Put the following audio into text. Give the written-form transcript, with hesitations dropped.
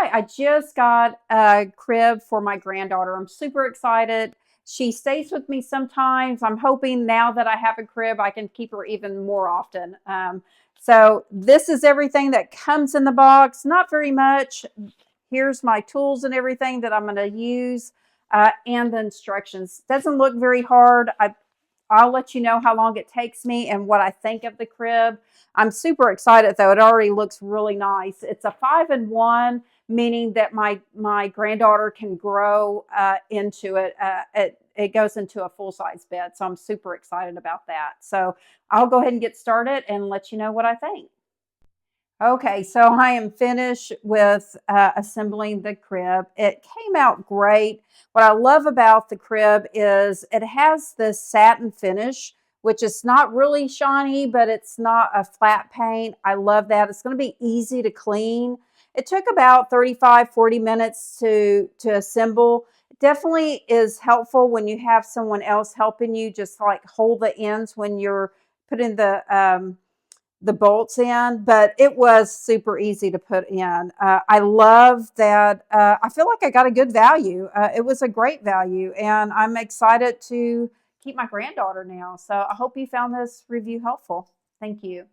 Hi, I just got a crib for my granddaughter. I'm super excited. She stays with me sometimes. I'm hoping now that I have a crib, I can keep her even more often. So, this is everything that comes in the box. Not very much. Here's my tools and everything that I'm going to use, and the instructions. Doesn't look very hard. I'll let you know how long it takes me and what I think of the crib. I'm super excited though. It already looks really nice. It's a 5-in-1, meaning that my granddaughter can grow into it. It goes into a full size bed, so I'm super excited about that. So I'll go ahead and get started and let you know what I think. Okay, so I am finished with assembling the crib. It came out great. What I love about the crib is it has this satin finish, which is not really shiny, but it's not a flat paint. I love that. It's going to be easy to clean. It took about 35, 40 minutes to assemble. It definitely is helpful when you have someone else helping you, just like hold the ends when you're putting the bolts in, but it was super easy to put in. I love that. I feel like I got a good value. It was a great value, and I'm excited to keep my granddaughter now. So I hope you found this review helpful. Thank you.